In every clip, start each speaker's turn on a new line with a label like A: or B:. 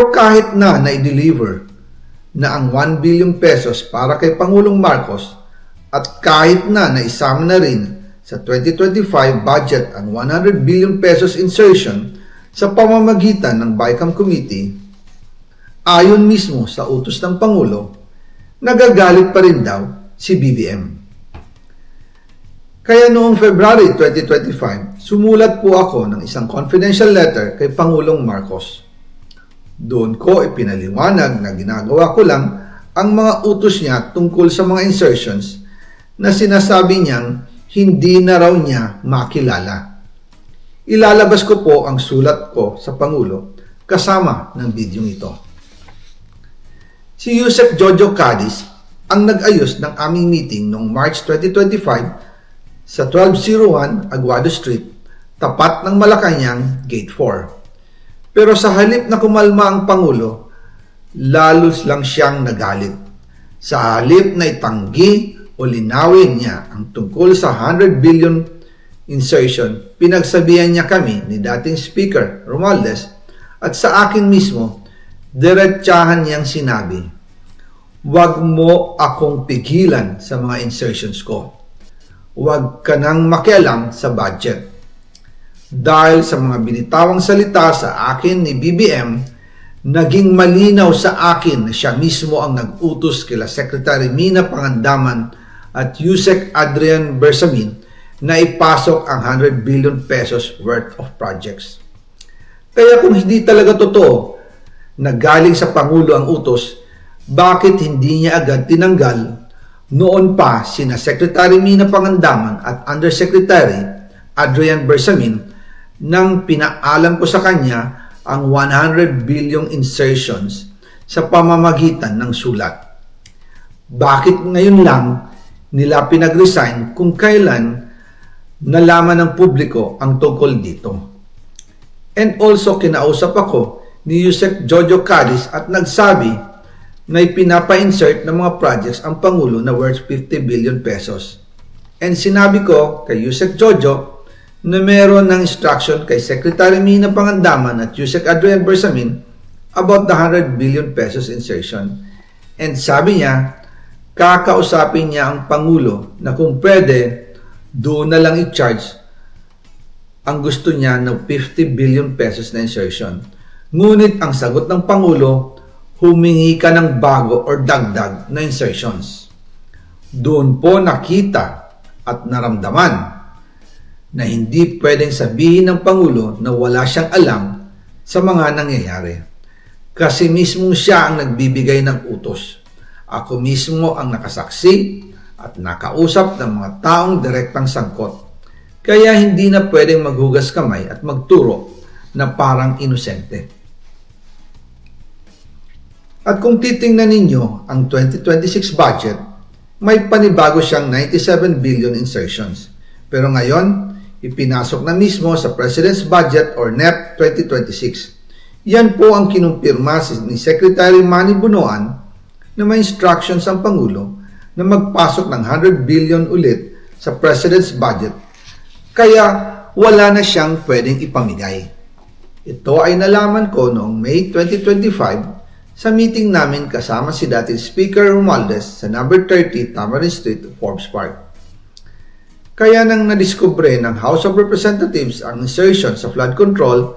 A: Pero kahit na na-deliver na ang 1 billion pesos para kay Pangulong Marcos at kahit na naisama na rin sa 2025 budget ang 100 billion pesos insertion sa pamamagitan ng BICAM Committee, ayon mismo sa utos ng Pangulo, nagagalit pa rin daw si BBM. Kaya noong February 2025, sumulat po ako ng isang confidential letter kay Pangulong Marcos. Doon ko ipinaliwanag na ginagawa ko lang ang mga utos niya tungkol sa mga insertions na sinasabi niyang hindi na raw niya makilala. Ilalabas ko po ang sulat ko sa Pangulo kasama ng video ito. Si Yusek Jojo Cadiz ang nag-ayos ng aming meeting noong March 2025 sa 1201 Aguado Street, tapat ng Malacanang, Gate 4. Pero sa halip na kumalma ang Pangulo, lalos lang siyang nagalit. Sa halip na itanggi o linawin niya ang tungkol sa 100 billion insertion, pinagsabihan niya kami ni dating Speaker Romualdez at sa akin mismo, diretsahan niyang sinabi, "Huwag mo akong pigilan sa mga insertions ko. Huwag ka nang makialam sa budget." Dahil sa mga binitawang salita sa akin ni BBM, naging malinaw sa akin na siya mismo ang nag-utos kila Secretary Mina Pangandaman at Yusek Adrian Bersamin na ipasok ang 100 billion pesos worth of projects. Kaya kung hindi talaga totoo na galing sa Pangulo ang utos, bakit hindi niya agad tinanggal noon pa sina Secretary Mina Pangandaman at Undersecretary Adrian Bersamin nang pinaalam ko sa kanya ang 100 billion insertions sa pamamagitan ng sulat? Bakit ngayon lang nila pinag-resign kung kailan nalaman ng publiko ang tungkol dito? And also kinausap ako ni Yusek Jojo Cadiz at nagsabi na ipinapa-insert ng mga projects ang Pangulo na worth 50 billion pesos. And sinabi ko kay Yusek Jojo na meron ng instruction kay Secretary Mina Pangandaman at Yusek Adrian Bersamin about the 100 billion pesos insertion. And sabi niya, kakausapin niya ang Pangulo na kung pwede, doon na lang i-charge ang gusto niya ng 50 billion pesos na insertion. Ngunit ang sagot ng Pangulo, humingi ka ng bago or dagdag na insertions. Doon po nakita at naramdaman na hindi pwedeng sabihin ng Pangulo na wala siyang alam sa mga nangyayari. Kasi mismo siya ang nagbibigay ng utos. Ako mismo ang nakasaksi at nakausap ng mga taong direktang sangkot. Kaya hindi na pwedeng maghugas kamay at magturo na parang inosente. At kung titingnan ninyo ang 2026 budget, may panibago siyang 97 billion insertions. Pero ngayon, ipinasok na mismo sa President's Budget or NEP 2026. Yan po ang kinumpirma ni Secretary Manny Bunoan na may instructions ang Pangulo na magpasok ng 100 billion ulit sa President's Budget. Kaya wala na siyang pwedeng ipamigay. Ito ay nalaman ko noong May 2025 sa meeting namin kasama si dating Speaker Romualdez sa number 30 Tamarind Street, Forbes Park. Kaya nang nadiskubre ng House of Representatives ang insertion sa flood control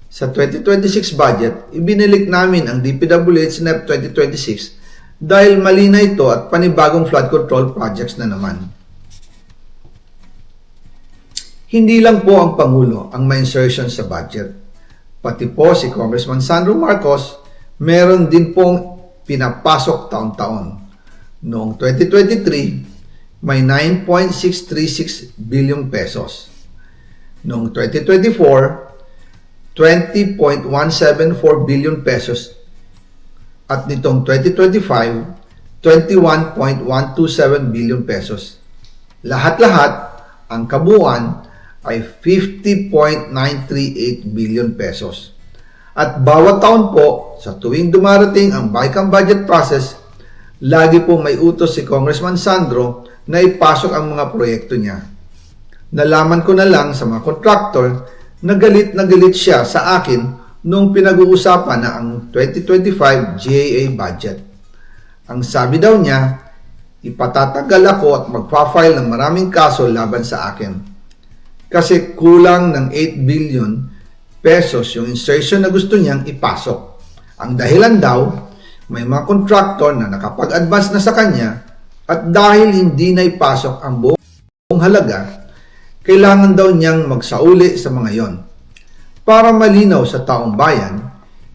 A: sa 2026 budget, ibinilik namin ang DPWH NEP 2026 dahil mali na ito at panibagong flood control projects na naman. Hindi lang po ang Pangulo ang may insertion sa budget. Pati po si Congressman Sandro Marcos, meron din pong pinapasok taon-taon. Noong 2023, may 9.636 billion pesos. Noong 2024, 20.174 billion pesos. At nitong 2025, 21.127 billion pesos. Lahat-lahat, ang kabuuan ay 50.938 billion pesos. At bawat taon po, sa tuwing dumarating ang BICAM budget process, lagi po may utos si Congressman Sandro na ipasok ang mga proyekto niya. Nalaman ko na lang sa mga contractor na galit siya sa akin nung pinag-uusapan na ang 2025 GAA budget. Ang sabi daw niya, ipatatagal ako at magpa-file ng maraming kaso laban sa akin. Kasi kulang ng 8 billion pesos yung insertion na gusto niyang ipasok. Ang dahilan daw, may mga contractor na nakapag-advance na sa kanya at dahil hindi na ipasok ang buong halaga, kailangan daw niyang magsauli sa mga yon. Para malinaw sa taong bayan,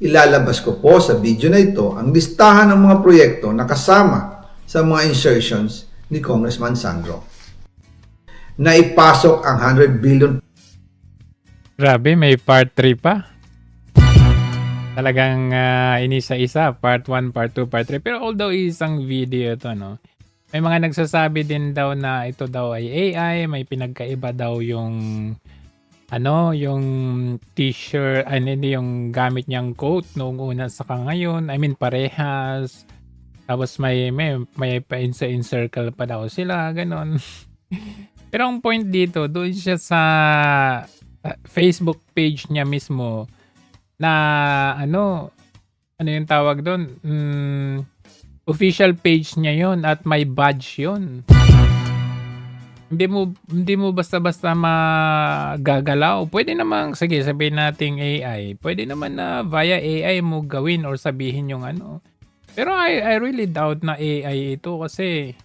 A: ilalabas ko po sa video na ito ang listahan ng mga proyekto na kasama sa mga insertions ni Congressman Sandro. Na ipasok ang 100 billion.
B: Grabe, may part 3 pa. Talagang inisa-isa, part 1, part 2, part 3. Pero although isang video ito, no? May mga nagsasabi din daw na ito daw ay AI, may pinagkaiba daw yung yung t-shirt, hindi yung gamit niyang coat noong una saka ngayon. I mean, parehas. Tapos may pa-encircle pa daw sila, ganon. Pero ang point dito, doon siya sa Facebook page niya mismo na ano yung tawag doon? Official page niya yon at may badge yon. Hindi mo basta-basta magagalaw. Pwede namang, sige, sabihin nating AI. Pwede naman na via AI mo gawin or sabihin yung Pero I really doubt na AI ito kasi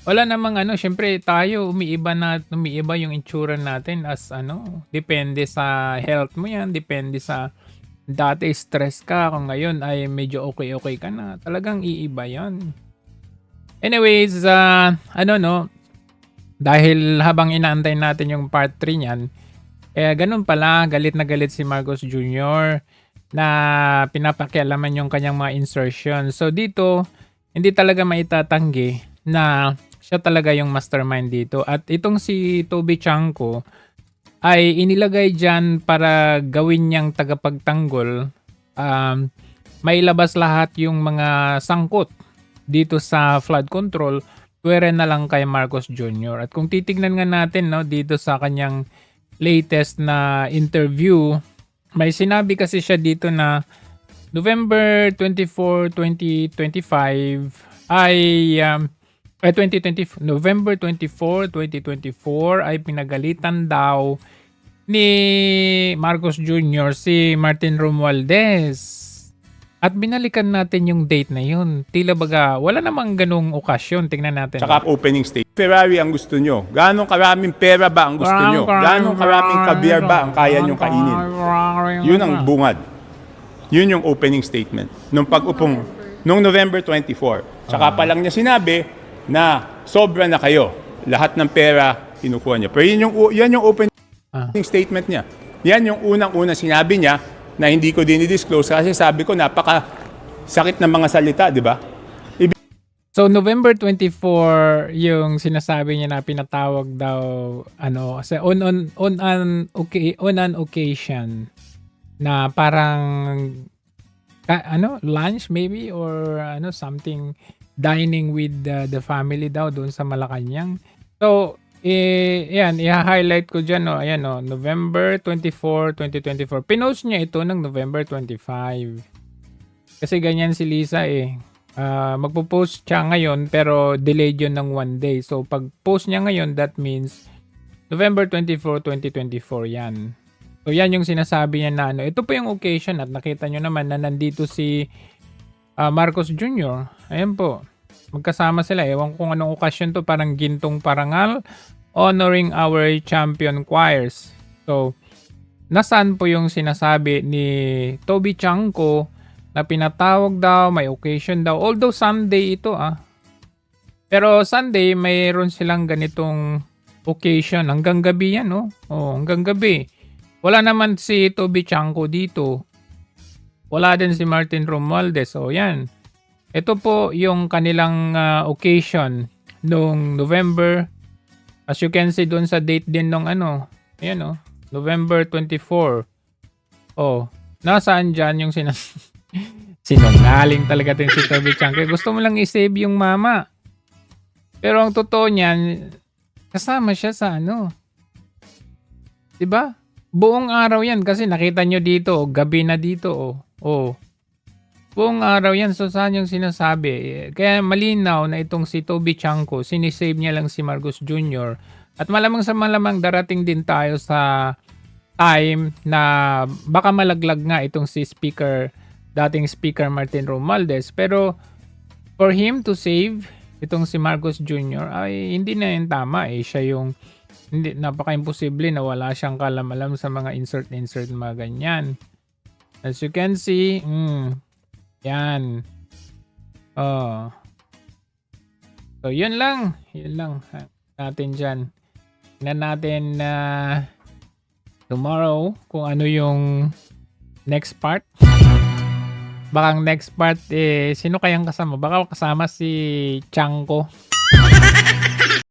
B: wala namang syempre tayo umiiba yung itsura natin as depende sa health mo yan, depende sa dati stress ka, kung ngayon ay medyo okay ka na, talagang iiba yan. Anyways, dahil habang inaantay natin yung part 3 niyan, ganun pala, galit na galit si Marcos Jr. na pinapakialaman yung kanyang mga insertion. So dito, hindi talaga maitatanggi na siya talaga yung mastermind dito. At itong si Toby Chanko ay inilagay dyan para gawin niyang tagapagtanggol. Mailabas lahat yung mga sangkot dito sa flood control, pwede na lang kay Marcos Jr. At kung titignan nga natin dito sa kanyang latest na interview, may sinabi kasi siya dito na November 24, 2025 ay November 24, 2024 ay pinagalitan daw ni Marcos Jr. si Martin Romualdez. At binalikan natin yung date na yun. Tila baga, wala namang ganung okasyon. Tingnan natin.
C: Saka opening state. Ferrari ang gusto nyo. Ganong karaming pera ba ang gusto nyo? Ganong karaming caviar ba ang kaya nyo kainin? Yun ang bungad. Yun yung opening statement. Nung pag-upong, nung November 24. Saka pa lang niya sinabi na sobra na kayo. Lahat ng pera, kinukuha niya. Pero yan yung opening statement niya. Yan yung unang-una sinabi niya na hindi ko din i-disclose kasi sabi ko napaka-sakit ng mga salita, di ba?
B: So November 24 yung sinasabi niya na pinatawag daw kasi on an occasion na parang lunch maybe or something, dining with the family daw doon sa Malacanang. So yan, i-highlight ko dyan, November 24, 2024. Pinost niya ito ng November 25. Kasi ganyan si Lisa magpo-post siya ngayon pero delayed yun ng 1 day. So pag post niya ngayon, that means November 24, 2024 yan. So yan yung sinasabi niya na ito po yung occasion at nakita nyo naman na nandito si Marcos Jr. Ayan po. Magkasama sila. Ewan kung anong okasyon to, parang gintong parangal honoring our champion choirs. So, nasaan po yung sinasabi ni Toby Chanko na pinatawag daw, may occasion daw. Although Sunday ito Pero Sunday, mayroon silang ganitong occasion. Hanggang gabi yan, hanggang gabi. Wala naman si Toby Chanko dito. Wala din si Martin Romualdez. So, yan. Ito po yung kanilang occasion noong November. As you can see doon sa date din nung ayan November 24. Nasaan dyan yung sinungaling talaga din si Toby Chanko. Gusto mo lang i-save yung mama. Pero ang totoo niyan, kasama siya sa diba? buong araw yan kasi nakita nyo dito, gabi na dito. Buong araw yan. So, saan yung sinasabi? Kaya malinaw na itong si Toby Chanko, sinisave niya lang si Marcos Jr. At malamang sa malamang darating din tayo sa time na baka malaglag nga itong si dating Speaker Martin Romualdez. Pero for him to save itong si Marcos Jr. ay hindi na yung tama. Siya yung napaka-imposible na wala siyang kalam-alam sa mga insert mga ganyan. As you can see, yan. So, yun lang. Natin dyan. Tingnan natin na tomorrow kung ano yung next part. Baka next part, sino kayang kasama? Baka kasama si Chanko.